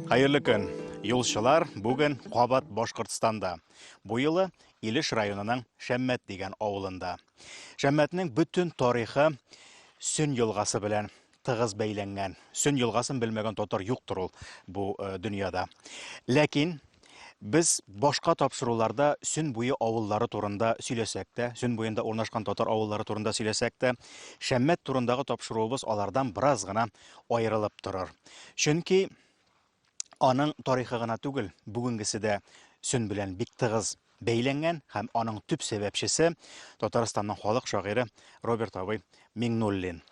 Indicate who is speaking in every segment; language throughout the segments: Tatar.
Speaker 1: Hayırlı gün. Yolçular bugün Qabat Башкортстанда. Bu yılı İliş rayonunun Şemmet деген avulunda. Şemmet'nin bütün tarixi Sün yılgası bilen tığız beylengen. Sün yılgasın bilmegen totar yoktur ol bu dünyada. Lakin biz başka tapşırılarda Sün boyu avulları turunda söylesek de, Sün boyunda ornaşkan totar avulları turunda söylesek de, Şemmet turundagı tapşırığımız alardan biraz gına ayrılıp durur. Çünkü Aның тарихы гына түгел, бүгенгесе дә Сөн белән бик тыгыз бәйләнгән һәм аның төп сәбәпчесе Татарстанның халык шагыйре Роберт абый Миңнуллин.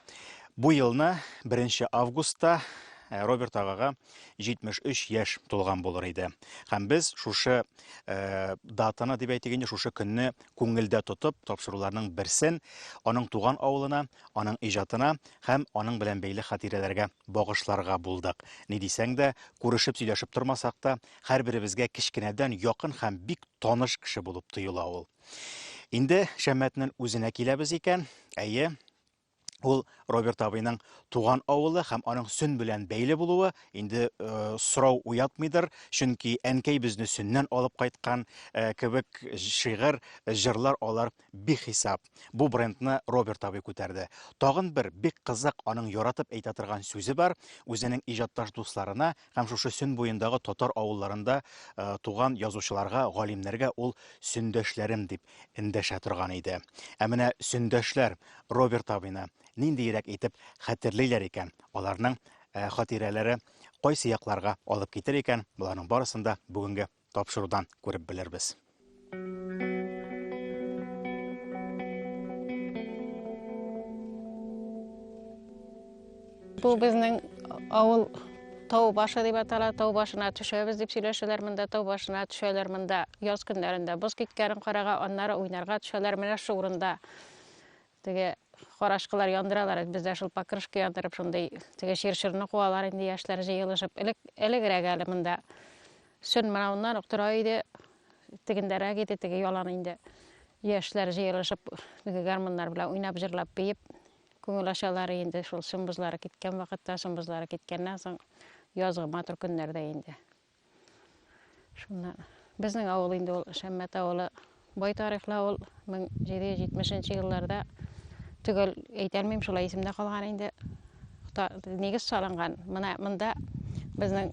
Speaker 1: Бу елны 1 августта Роберт агага 73 яшь тулган булыр иде. Һәм без шушы датаны дип әйтгәндә шушы көнне күңелдә тотып, тапшыруларның берсен аның туган авылына, аның иҗатына һәм аның белән бәйле хатирәләргә багышларга булдык. Ни дисәң дә, күрешеп сөйләшеп тормасак та, һәрберебезгә кичкенәдән якын һәм бик таныш кеше булып тоела ул. Инде Шәммәтнең үзенә киләбез икән, әйе, ул Роберт абыйның туган авылы һәм аның Сөн белән бәйле булуы инде сорау уятмыйдыр, чөнки әнкәй безне Сөннән алып кайткан кебек шигырь, җырлар алар бихисап. Бу брендны Роберт абый күтәрде. Тагын бер бик кызык аның яратып әйтә торган сүзе бар, үзенең иҗатташ дусларына һәм шушы Сөн буендагы татар авылларында туган язучыларга, галимнәргә ул сөндәшләрем дип эндәшә торган иде. Ә менә сөндәшләр Роберт абыйны ниндирәк итеп хәтерлиләр икән, аларның хатирәләре кайсы якларга алып китер икән, буларның барысын да бүгенге тапшырудан күреп белербез.
Speaker 2: Бу безнең авыл тау башы дип атала, тау башына төшәбез дип сөйләшәләр монда, тау башына төшәләр монда, яз көннәрендә боз киткәнен карага, аннары уйнарга төшәләр менә шу урында. Теге карашкылар яндыралар, бездә шул покрышка яндырып, шундый теге ширшырны куалар инде яшьләр җыелышып. Элегрәк әле монда Сөн менәннән ук тора иде, тегендәрәк иде, теге ялан инде. Яшьләр җыелышып, теге гармоннар белән уйнап, җырлап, биеп, күңел ачалар инде шул сөнбүзләре киткән вакытта, сөнбүзләре киткәннән соң язгы матур көннәрдә инде. Шуннан безнең авыл инде ул Шәммәт авылы, бай тарихлы авыл, 1770 елларда түгел әйтәлмим, шулай исемдә калган инде. Нигез салынган. Монда безнең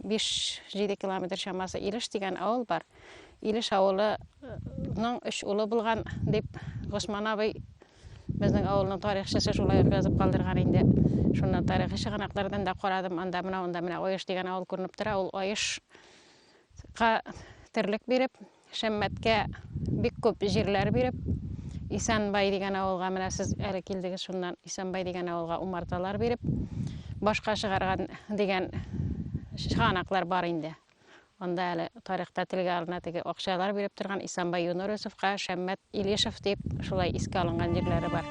Speaker 2: 5-7 километр шамасы Илеш дигән авыл бар. Илеш авылының 3 улы булган дип Госман абый безнең авылның тарихчысы шулай язып калдырган инде. Шуннан тарихи чыганаклардан да карадым, анда менә Оеш дигән авыл күренеп тора. Ул Оешка терлек биреп, Шәммәткә бик күп җирләр биреп, Исәнбай дигән авылга менә сез әле килдегез, шуннан Исәнбай дигән авылга умарталар биреп, башка чыгарган дигән чыганаклар бар инде. Анда әле тарихта телгә алына теге акчалар биреп торган Исәнбай Юнурусовка, Шәммәт Илешев дип шулай искә алынган җирләре бар.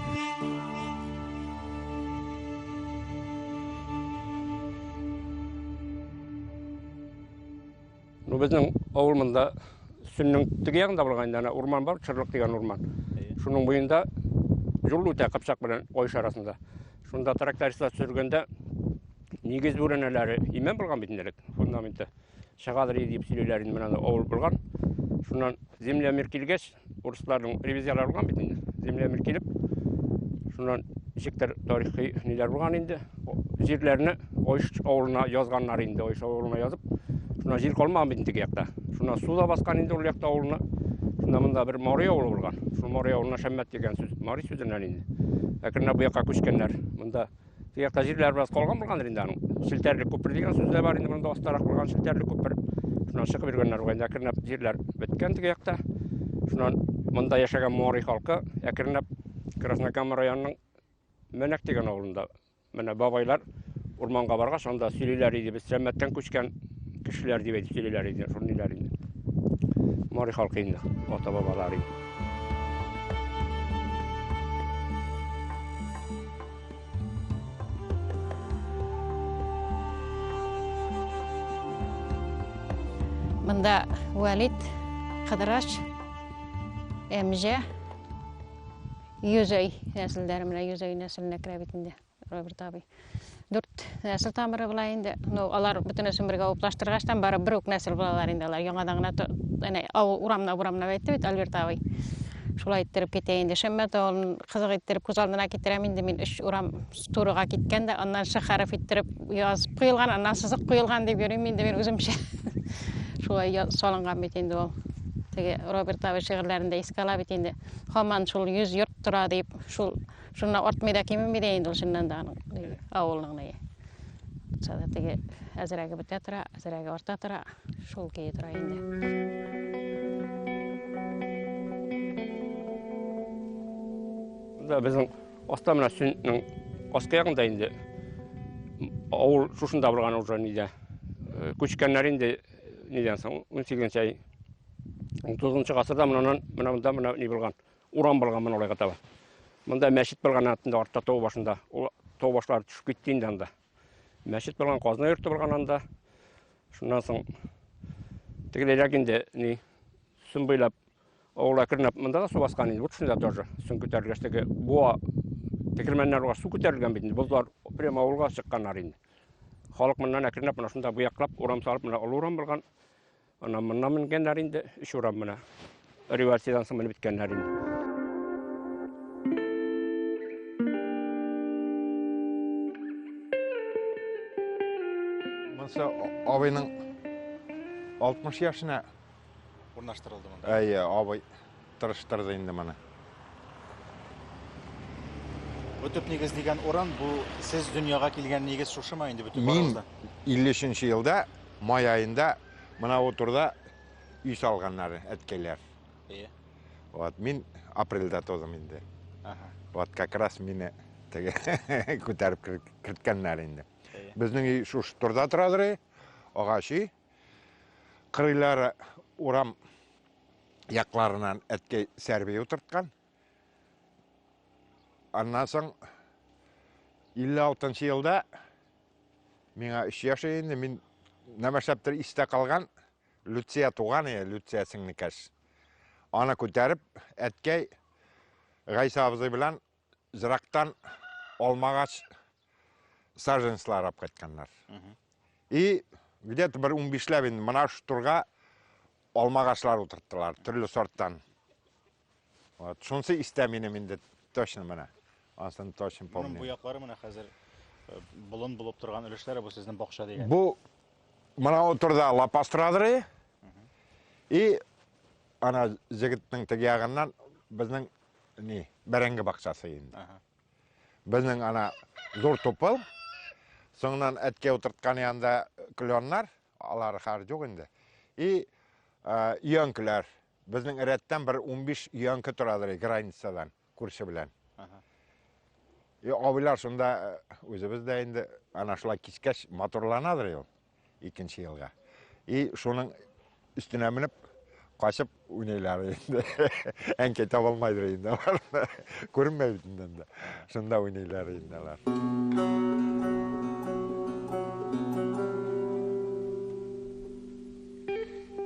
Speaker 3: Безнең авыл монда Сөннең теге ягында булганда урман бар, Чырлык дигән урман. Шуның буенда юл үтә Капчак белән Оеш арасында. Шунда трактористлар сөргәндә нигез бүрәнәләре имән булган бит инде, фундаменты. Шагадыр дип сөйләләр инде менә авыл булган. Шуннан землемер килгәч, урысларның ревизиялары булган бит инде. Землемер килеп, шуннан җиктер тарихи ниләр булган инде. Җирләрне Оеш авылына язганнар инде, Оеш авылына язып. Шуна җир калмаган бит инде якта. Шуна суда баскан инде ул якта авылны. Шунда монда бер Мария авылы булган. Шул Мария авылына Шәммәт дигән сүз, Мари сүзеннән инде. Әкренләп бу якка күчкәннәр. Монда якта җирләр biraz калган булган инде аның. Шелтәрлек күпер дигән сүз дә бар инде монда астарак булган шелтәрлек күпер. Шуннан чыгып йөргәннәр булган. Әкренләп җирләр беткән теге якта. Шуннан монда яшәгән Мари халкы әкренләп Краснокама районының Мәнәк дигән авылында менә бабайлар урманга баргач, анда сөйлиләр иде, без Шәммәттән күчкән кешеләр дип әйтеп сөйлиләр иде, шуннылар инде. Мари халкы инде, ата-бабалар инде.
Speaker 2: Монда Валид, Кыдырач, Әмҗә, Йөзәй нәселләре менә Йөзәй нәселенә керә бит инде Роберт абый. Дүрт нәсіл тамыры була инде. Алар бүтүнөсүн бирге оплаштыргаштан бары бир ук нәсіл булалар инде. Алар яңадан гына урамна бетти бит Альберт абый. Шулай иттерип кетейин деп Шеммет оğlun кызык иттерип көз алдына кетирем инде мен 3 урам турыга кеткенде андан шахаров иттерип язып куйылган, андан сызык куйылган деп көрөм инде мен өзүмчө. Шулай салынган бит инде ол. Теге Роберт абый шигырларында эскала бит инде. Хаман шул 100 йорт тура деп шул шуна ортмайда кеме бидейин ул шундан да авылның. Сада теге азырагы бите тура, азырагы орта тура, шул кей тура инде.
Speaker 3: Біздің остамына сүннің осқаяғында енді ауыл шушында болған уже неде көшкенлер енді неден соң 18-ші 19-шы ғасырда мына не болған уран болған мына олайға таба. Мұнда мәшіт болған артында артта тау башында тау башылар түсіп кетті анда. Мәшіт болған қазына өрті болған анда. Шундан соң тегелерек енді не сүн бойлап Оğla kırnap mındaga su baskan idi. Bu şunda тоже sun көтәрелгәштәге буа текермәннәр var su көтәрелгән бит инде. Бозлар прямо авылга чыкканнар инде. Халык моннан әкренләп менә шунда буяклап урам салып менә урам булган. Ана моннан менгәннәр инде 3 урам менә. Революциyaдан соң менә биткәннәр инде.
Speaker 4: Монсы абыйның 60 yaşına
Speaker 1: Урнаштырылды монда.
Speaker 4: Әйе, абай тырыштырды инде моны.
Speaker 1: Бу төп негизлеген уран бу сез дөньяга килгән нигез шушымы инде бүтән
Speaker 4: Мин
Speaker 1: барыгызда?
Speaker 4: 50-нче елда май айында мына утырда үй салганнар әткәйләр.
Speaker 1: Әйе.
Speaker 4: Вот мин апрельдә тудым инде.
Speaker 1: Аха.
Speaker 4: Вот как раз мине теге күтәреп кирткәннәр инде. Безнең үй шуш турда торадыр. Агачы кырыйлары урам якларынан әткәй сәрби утырткан. Аннан соң 56-нчы елда миңа 3 яш инде мин нәмәшәптер истә калган Люция туган, Люция сеңнекәш. Аны күтәреп әткәй Гайса абзый белән зирактан алмагач саженслар алып кайтканнар. И где-то бер 15 инде мына шу турга алмагачлар утырттылар, төрле сорттан. Вот, шунсы истә минем инде точно менә. Асын точно
Speaker 1: Буның
Speaker 4: помню.
Speaker 1: бу яклары менә хәзер болын булып торган өлешләре бу сезнең бакча дигән.
Speaker 4: Бу мына утырда лапас торадыр. И ана жигитнең теге ягыннан безнең ни, бәрәңге бакчасы инде. Безнең ана зур топыл. Соңнан әткә утырткан янда клоннар, алар хар юк инде. И өянкеләр. Безнең рәттән бер 15 өянке торадыр границадан күрше белән. И абыйлар шунда үзебездә инде ана шулай кичкәч моторланадыр ул 2нче елга. И шуның үстенә менеп качып уйныйлар инде. Әнкәй таба алмайдыр инде. Күренмәй инде. Шунда уйныйлар инде алар.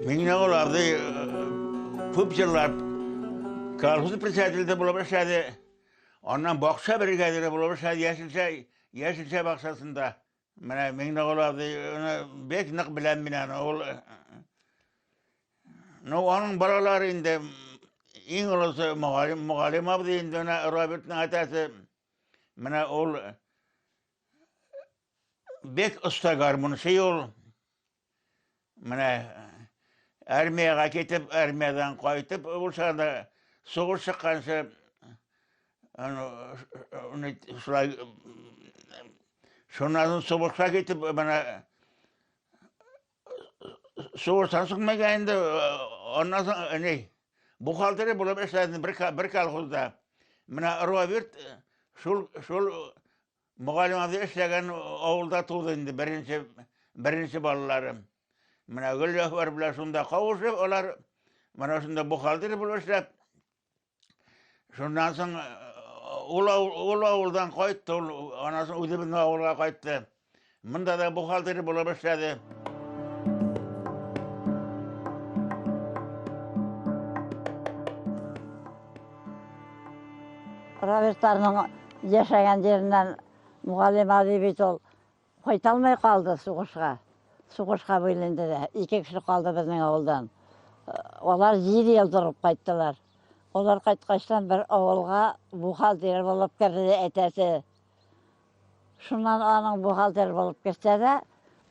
Speaker 5: Minna olardı köp yıllar kalhuz presidenti bula başladı. Ondan baksa brigadiri bula başladı Yeşilçay baksasında. Mana minna olardı ona bek nak bilen bilen ol. No onun balaları indi İngiliz mugalim abdi indi ona Robert'ın atası. Mana ol bek ustagar bunu şey ol. Mana Armiyaga ketip, armiyadan qaytip, olsa soğuş çıkkansa onu şulay şundan soğuşa ketip bana soğuştan çıkmayınca ondan sonra ne bu halteri bulup eşledin bir kalhuzda bana Robert şul mugalimada eşlegen avulda tuğdu indi birinci balalarım. Mana gülüyor var bile şunda kavuşup olar mana şunda bu haldir buluşup şundan sonra ula kayıttı anasını udibin avulga kayıttı. Mında da bu haldir buluşup
Speaker 6: Robert'ların yaşayan yerinden mugallim adibit ol. Koytalmay kaldı Suğuş'a. Suğuş'a bölündü de. 2 kişi kaldı bizim avuldan. Onlar 7 yıl durup kayttılar. Onlar kaytkaçtan bir avulga buhalter bolup girdi etesi. Şundan onun buhalter bolup girse de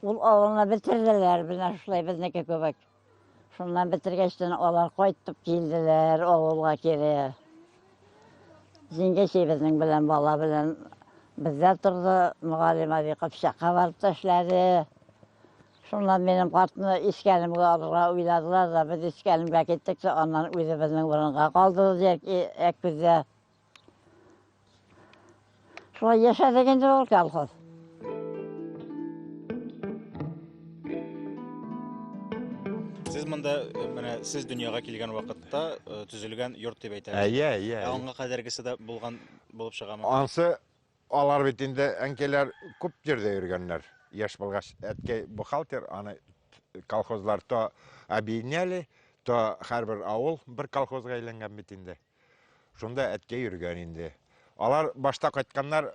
Speaker 6: ul avulunu bitirdiler bizden şulay bizneki köpek. Şundan bitirgeçten onlar koytup geldiler avulga geri. Zinge şey bizning bilen bala bilen bizler turdu, mugallim abi kapşakka varıp taşladı. Şundan benim kartını iskelimge alırga uyladılar da biz iskelimge gittik de ondan uydu bizning burunga kaldı ek bizde. Şuna yaşadık indi ol kalkoz.
Speaker 1: Siz mында siz dünyaga kelген вакытта түзелгән йорт дип әйтәбез.
Speaker 4: Әйе.
Speaker 1: Аңга кадәргесе дә булып чыгамы?
Speaker 4: Ансы алар битинде әнкелер күп жерде йөргәннәр. Яш булгач әткәй бухгалтер, аны колхозлар то объединяли, то һәрбер авыл бер колхозга әйләнгән битинде. Шунда әткәй йөргән инде. Алар башта кайтканнар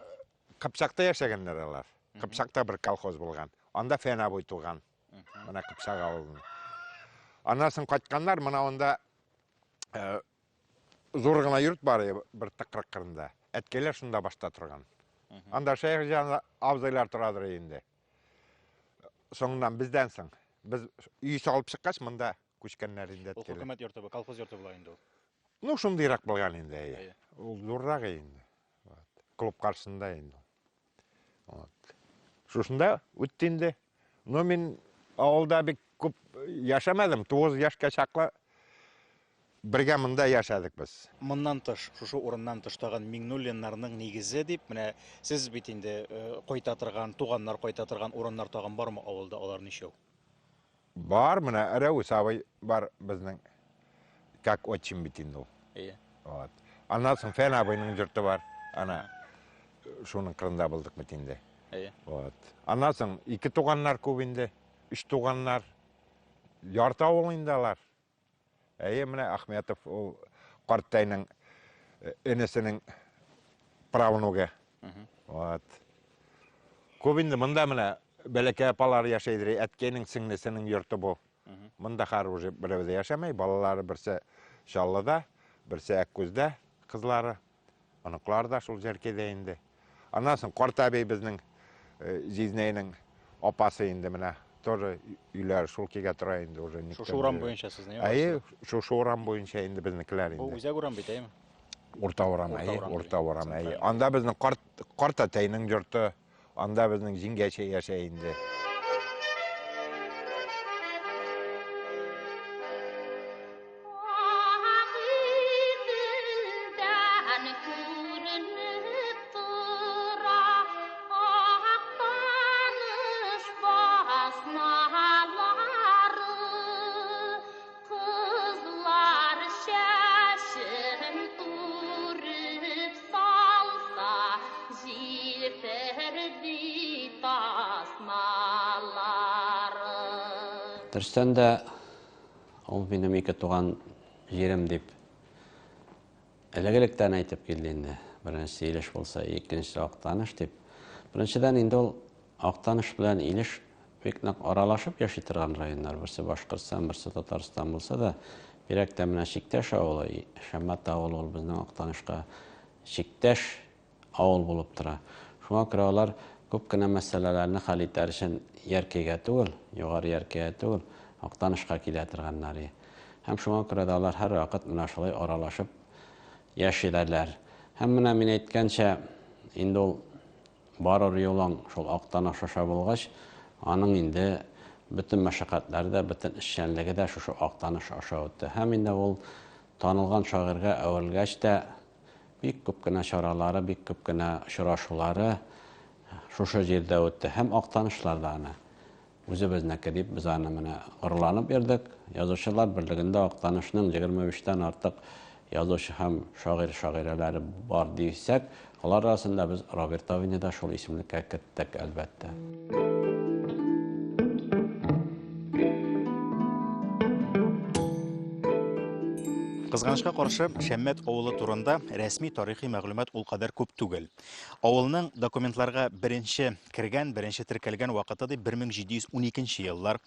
Speaker 4: Кыпчакта яшәгәннәр алар. Кыпчакта бер колхоз булган. Анда Фенабуй туган. Менә Кыпчак авылы. Аннан соң кайтканнар, мына онда зур гына йорт бар бер тыкрык кырында. Әткәйләр шунда башта торган. Анда шәйх җаны абзыйлар торадыр инде. Соңыннан бездән соң без үй салып чыккач монда күчкәннәр инде
Speaker 1: Ул
Speaker 4: әткәйләр.
Speaker 1: хөкүмәт йорты бу, колхоз йорты була инде ул.
Speaker 4: Ну шундыйрак булган инде. Ул зуррак инде. Клуб каршысында инде. Шушында үтте инде. Но мин авылда бик күп яшамадым. 9 яшькә чаклы бергә монда яшәдек без.
Speaker 1: Моннан тыш, шушы урыннан тыш тагын Миңнуллиннарның нигезе дип, менә сез бит инде кайта торган, туганнар кайта торган урыннар тагын бармы авылда, алар ничәү?
Speaker 4: Бар, менә Рәү Сабай бар безнең как отчим бит инде ул. Вот. Аннан соң Фән абыйның йорты бар. Ана шуның кырында булдык бит инде. Вот. Аннан соң 2 туганнар күп инде, 3 туганнар. Ярты авыл инде алар. Менә Ахметов ул Картайның энесенең правнугы. Вот. Күп инде монда менә бәләкәй апалар яшәйдер, әткәйнең сеңлесенең йорты бу. Монда хар уже берәү дә яшәмәй, балалары берсе Шаллыда, берсе Әккүздә, кызлары. Аныклар да шул җәркәдә инде. Аннан соң Картабей безнең Жизнәйнең апасы инде менә тоже үйләр шул кигә тора инде уже.
Speaker 1: Шушы урам буенча сез не?
Speaker 4: Шушы урам буенча инде безнекеләр инде.
Speaker 1: Бу үзәк урам бит, әйме?
Speaker 4: Урта урам. Анда безнең карт әтәйнең йорты, анда безнең җиңгәче яшәй инде.
Speaker 7: Дөрестән дә ул минем 2 туган җирем дип элек-электән әйтеп килде инде. Беренче Илеш булса, икенче Актаныш дип. Беренчедән инде ул Актаныш белән Илеш бик нык аралашып яши торган районнар. Берсе Башкортстан, берсе Татарстан булса да, бирәк тә менә чиктәш авылы, Шәммәт авылы ул безнең Актанышка чиктәш авыл булып тора. Шуңа күрә алар күп кенә мәсьәләләрне хәл итәр өчен Яркәйгә түгел, югары Яркәйгә түгел, Актанышка килә торганнар. Һәм шуңа күрә дә алар һәр вакыт менә шулай аралашып яшиләр. Һәм менә мин әйткәнчә, инде ул барыр юлың шул Актаныш аша булгач, аның инде бөтен мәшәкатьләре дә, бөтен эшчәнлеге дә шушы Актаныш аша үтте. Һәм инде ул танылган шагыйрьгә әвелгәч тә бик күп кенә чаралары, бик күп кенә очрашулары шушы җирдә үтте. Һәм Актанышларда аны үзебезнеке дип без аны менә горурланып йөрдек. Язучылар берлегендә Актанышның 25тән артык язучы һәм шагыйрәләре бар дисәк, алар арасында без Роберт Авини да шул исемлеккә кеттек, әлбәттә.
Speaker 1: Кызганычка каршы, Шәммәт авылы турында рәсми тарихи мәгълүмат ул кадәр күп түгел. Авылның документларга беренче кергән, беренче теркәлгән вакыты ди 1712 еллар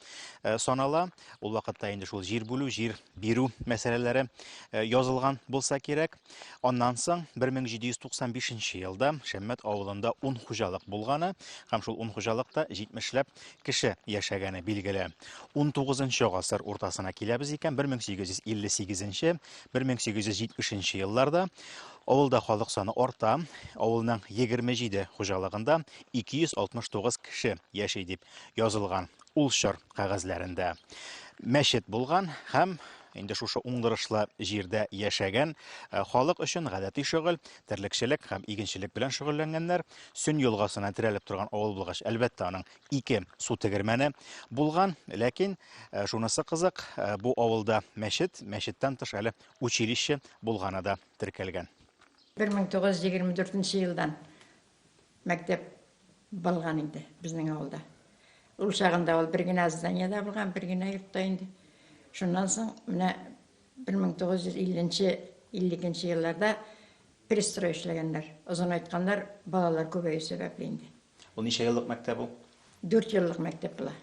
Speaker 1: санала. Ул вакытта инде шул җир бүлү, җир бирү мәсьәләләре язылган булса кирәк. Аннан соң 1795 елда Шәммәт авылында 10 хуҗалык булганы һәм шул 10 хуҗалыкта 70ләп кеше яшәгәне билгеле. 19 гасыр уртасына киләбез икән, 1858-1870 елларда авылда халык саны арта, авылның 27 хуҗалыгында 269 кеше яши дип язылган ул чор кәгазьләрендә. Мәчет булган һәм инде шушы уңдырышлы җирдә яшәгән халык өчен гадәти шөгыль, терлекчелек һәм игенчелек белән шөгыльләнгәннәр Сүн елгасына терәлеп торган авыл булгач, әлбәттә аның 2 су тегермәне булган, ләкин шунысы кызык, бу авылда мәчет, мәчеттән тыш әле училище булганы да теркәлгән.
Speaker 8: 1924 елдан мәктәп булган инде безнең авылда. Ул чагында ул бер генә зданиедә булган, бер генә йортта инде. Шуннан соң менә 1950-52 елларда перестрой эшләгәннәр. Озын айтканнар, балалар күбәю сәбәпле инде.
Speaker 1: Ул ничә еллык мәктәп ул?
Speaker 8: 4 еллык мәктәп була.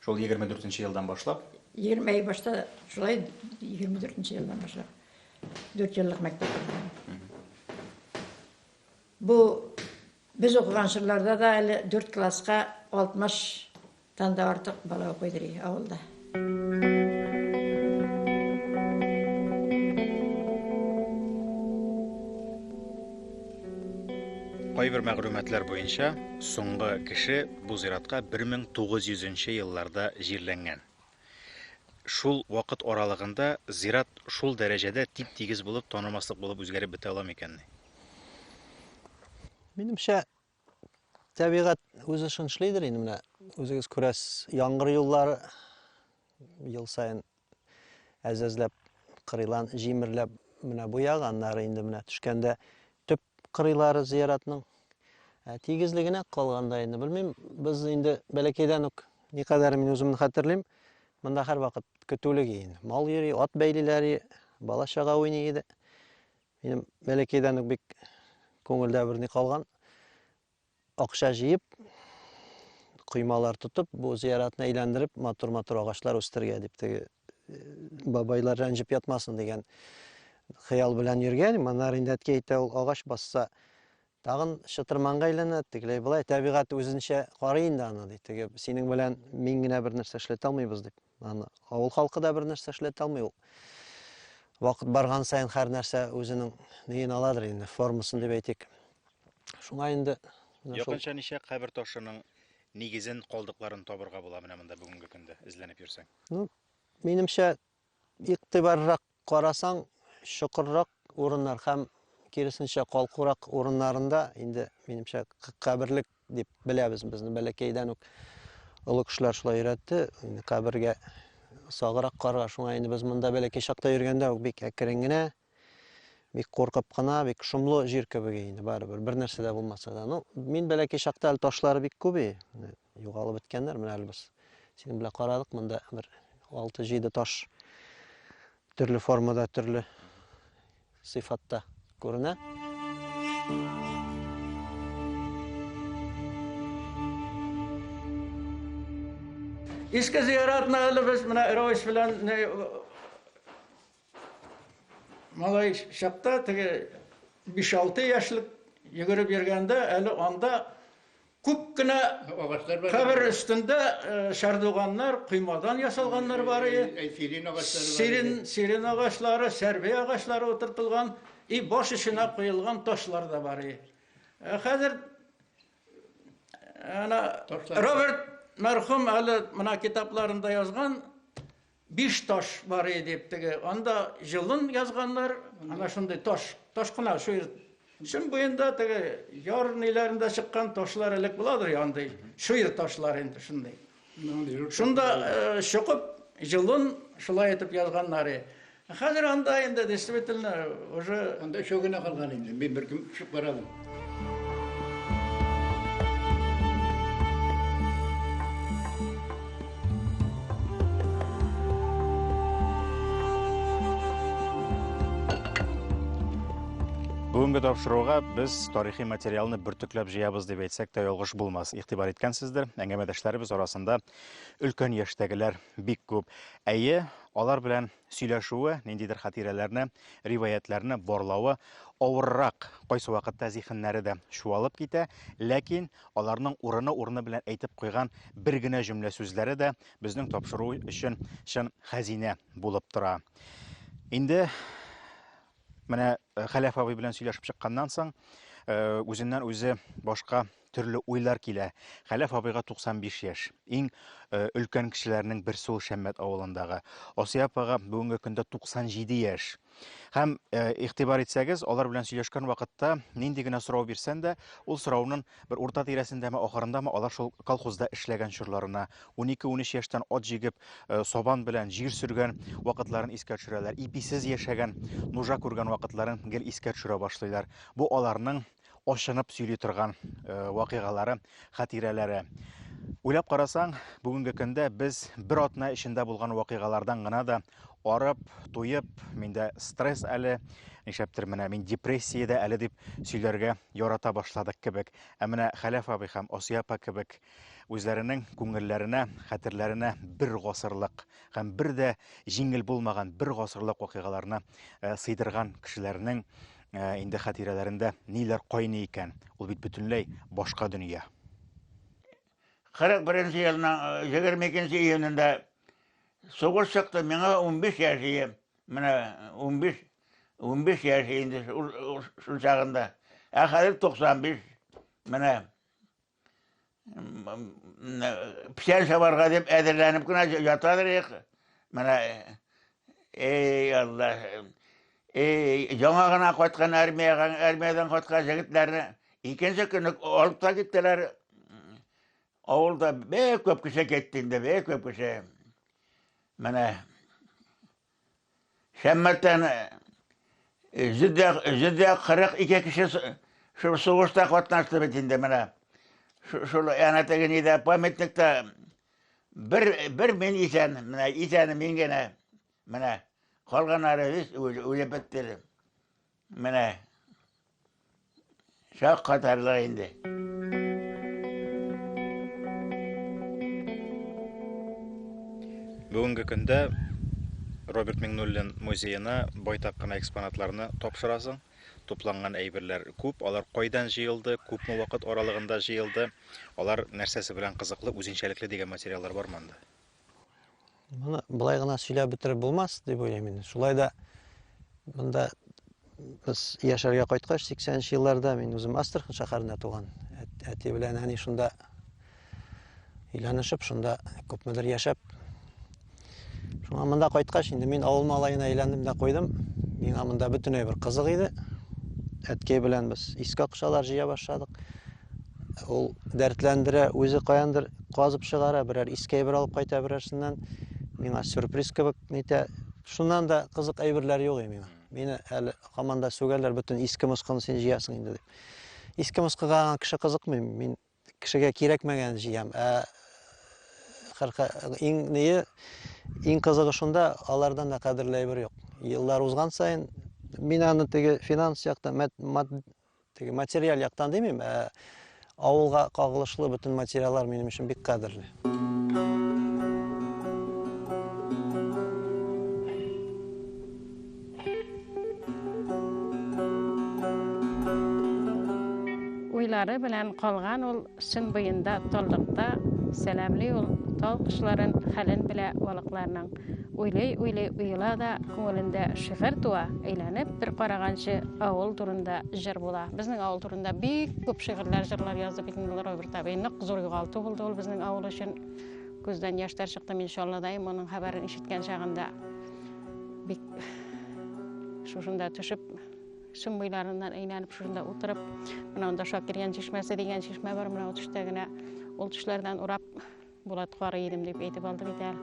Speaker 1: Шул 24 елдан башлап
Speaker 8: 20 башта шулай 24 елдан башлап 4 еллык мәктәп була. Бу без укыган чырларда да әле 4 класска 60 тан да артык бала укыйдыр авылда.
Speaker 1: Кайбер мәгълүматлар буенча, соңгы кеше бу зиратка 1900 елларда җирләнгән. Шул вакыт аралыгында зират шул дәрәҗәдә тип-тигез булып, танымаслык булып үзгәреп бетә аламы икәнни?
Speaker 9: Минемчә, табигать үзе шуны эшлидер инде менә. Үзегез күрәс, яңгыр юллары ел сайын әзәзләп, кырыйлан, җимерләп менә буяганнары инде менә төшкәндә төп кырыйлары зиратның тигезлегенә калганда инде белмим, без инде бәләкәйдән үк никадәр мин үземне хәтерлим, монда һәр вакыт көтүлек инде. Мал йөри, ат бәйлиләре, бала чага уйный иде. Минем бәләкәйдән үк бик күңелдә бер ни калган. Акча җыеп, кыймалар тотып, бу зиратны әйләндереп, матур-матур агачлар үстергә дип теге бабайлар рәнҗеп ятмасын дигән хыял белән йөргән. Моннар инде әткәйтә ул агач басса, тагын шытырманга әйләнә, тегеләй болай табигать үзенчә карый инде аны ди. Теге синең белән мин генә бер нәрсә эшләтә алмыйбыз дип. Аны авыл халкы да бер нәрсә эшләтә алмый ул. Вакыт барган сайын һәр нәрсә үзенең неен аладыр инде, формасын дип әйтик. Шуңа инде
Speaker 1: Якынча ничә кабер ташының нигезен, калдыкларын табырга була менә монда бүгенге көндә эзләнеп йөрсәң?
Speaker 9: Ну, минемчә игътибаррак карасаң, шукыррак урыннар һәм киресенчә калкурак урыннарында инде минемчә каберлек дип беләбез безне бәләкәйдән үк олы кешеләр шулай өйрәтте. Инде кабергә сагырак карга, шуңа инде без монда бәләкәй чакта йөргәндә үк бик әкрен генә, бик куркып кына, бик шомлы җир кебек инде барыбер, бер нәрсә дә булмаса да. Ну, мин бәләкәй чакта әле ташлары бик күп, югалып беткәннәр менә әле без. Синең белән карадык, монда бер 6-7 таш төрле формада, төрле сыйфатта күренә.
Speaker 5: Иске зиратны әле без менә Равис белән малай чакта теге 5-6 яшьлек йөгереп йөргәндә әле анда күп кенә кабер өстендә шардуганнар, кыймадан ясалганнар бар иде. Сирин агачлары, сәрбе агачлары утыртылган и баш ишенә куелган ташлар да бар иде. Хәзер ана Роберт мәрхүм әле менә китапларында язган 5 таш бар иде дип теге. Анда җылын язганнар, ана шундый таш кына шун буенда теге яр ниләрендә чыккан ташлар элек буладыр янды. Шуйр ташлар инде шундый. Шунда чукып җылын шулай итеп язганнар. Хәзер анда инде действительно уже
Speaker 10: анда шөгенә калган инде. Мин бер кем чыгып барам.
Speaker 1: Бүгінгі тапшыруға біз тарихи материалны бүртікләп жиябыз деп әйтсәк тә ялгыш булмас. Игътибар иткәнсездер, әңгәмәдәшләребез арасында өлкән яшьтәгеләр бик күп. Әйе, алар белән сөйләшүе, ниндидер хатирәләрне, риваятләрне барлавы авыррак, кайсы вакытта зиһеннәре дә шуалып китә, ләкин аларның урыны белән әйтеп куйган бер генә җөмлә сүзләре дә безнең тапшыру өчен чын хәзинә булып тора. Инде менә Хәләф абый белән сөйләшеп чыкканнан соң, үзеннән үзе башка төрле уйлар килә. Хәләф абыйга 95 яшь. Иң өлкән кешеләрнең берсе ул Шәммәт авылындагы. Асия апага бүгенге көндә 97 яшь. Һәм игътибар итсәгез, алар белән сөйләшкән вакытта нинди генә сорау бирсәң дә, ул сорауның бер урта тирәсендәме, ахырындамы алар шул колхозда эшләгән чорларына, 12-13 яшьтән ат җигеп, сабан белән җир сөргән вакытларын искә төшерәләр. Иписез яшәгән, нужа күргән вакытларын гел искә төшерә башлыйлар. Бу аларның ашынып сөйли торган вакыйгалары, хатирәләре. Уйлап карасаң, бүгенге көндә без бер атна эчендә булган вакыйгалардан гына да арып, туеп, миндә стресс әле, нишәптер менә мин депрессиядә әле дип сөйләргә ярата башладык кебек. Ә менә Хәләф абый һәм Асия апа кебек үзләренең күңелләренә, хәтерләренә бер гасырлык һәм бер дә җиңел булмаган бер гасырлык вакыйгаларны сыйдырган кешеләрнең инде хатирәләрендә ниләр кайный икән? Ул бит бөтенләй башка дөнья.
Speaker 5: 41 елның 22 июнендә соғыс чыкты, миңа 15 яшь, менә 15 яшь инде шул чагында. Ә хәзер 95, менә печән чабарга дип әзерләнеп кенә ятадыр. Менә эй Алла, жаңа гына кайткан армиядан кайткан җегетләрне икенче көнне алып та киттеләр. Авылда бик күп кеше кетти инде, бик күп кеше. Менә Шәммәттән 42 кеше шул сугышта катнашты бит инде. Менә шул янәтәге нидә памятникта бер мен исән, менә исәне мин генә. Менә калганнары үлеп беттеләр. Менә шак катарлар инде.
Speaker 1: Бүгенге көндә Роберт Миңнуллин музеена байтак кына экспонатларны тапшырасың. Тупланган әйберләр күп, алар кайдан җыелды, күпме вакыт аралыгында җыелды, алар нәрсәсе белән кызыклы, үзенчәлекле дигән материаллар бармы анда?
Speaker 9: Моны былай гына сөйләп бетереп булмас дип уйлыйм инде. Шулай да монда без яшәргә кайткач 80 елларда мин үзем Астрахань шәһәрендә туган. Әти белән әни шунда өйләнешеп, шунда күпмедер яшәп. Шуңа монда кайткач инде мин авыл малаена әйләндем дә куйдым. Миңа монда бөтенләй бер кызык иде. Әткәй белән без иске акчалар җыя башладык. Ул дәртләндерә, үзе каяндыр казып чыгара, берәр иске әйбер алып кайта берәрсеннән. Миңа сюрприз кебек нитә. Шуннан да кызык әйберләр юк миңа. Мине әле команда сүгәләр бөтен иске мыскыны син җыясың инде дип. Иске мыскыга кеше кызыкмый, мин кешегә кирәкмәгән җыям. Иң кызыгы шунда, алардан да кадерле әйбер юк. Еллар узган сайын мин аны теге финанс яктан, теге материал яктан демим, авылга кагылышлы бөтен материаллар минем өчен бик кадерле.
Speaker 2: Уйлары белән калган ул сын буенда таллыкта сәламле ул тал кышларын хәлен белә балыкларның. Уйлый уйла да күңелендә шигырь туа, әйләнеп бер караганчы авыл турында җыр була. Безнең авыл турында бик күп шигырьләр, җырлар язып битенләр Роберт абый. Нык зур югалту булды ул безнең авыл өчен. Күздән яшьтәр чыкты, иншалла даим моның хәбәрен ишеткән чагында. Бик шушында төшеп, шым буйларыннан әйләнеп шушында утырып, менә анда Шакирган чишмәсе дигән чишмә бар, менә ул төштә генә ул төшләрдән урап Булат кары идем дип әйтеп алды бит әле.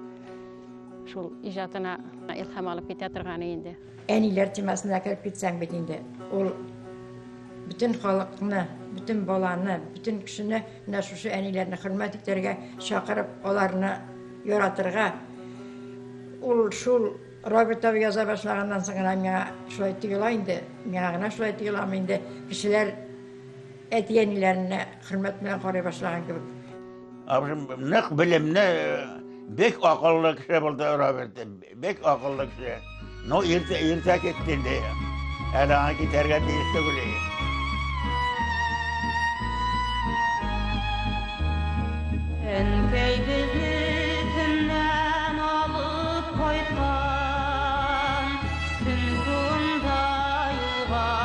Speaker 2: Шул иҗатына илһам алып китә торганы инде.
Speaker 8: Әниләр темасына кирип китсәң бит инде. Ул bütün халыкны, bütün баланы, bütün кешене менә шушы әниләрне хөрмәт итәргә чакырып, аларны яратырга. Ул шул Robert abi yaza başlagandan sonra bana şöyle diyorlardı. Bana şöyle diyorlardı. Kişiler et yenilerine hürmetle koruya başlagan gibi.
Speaker 5: Abim ne bilimne bek akıllı kişi buldu Robert. Bek akıllı kişi. No irtak ettiğinde. Elanki tergat değişti bile.
Speaker 11: Enkey bizi tümden alıp koytan, Süngunda yuva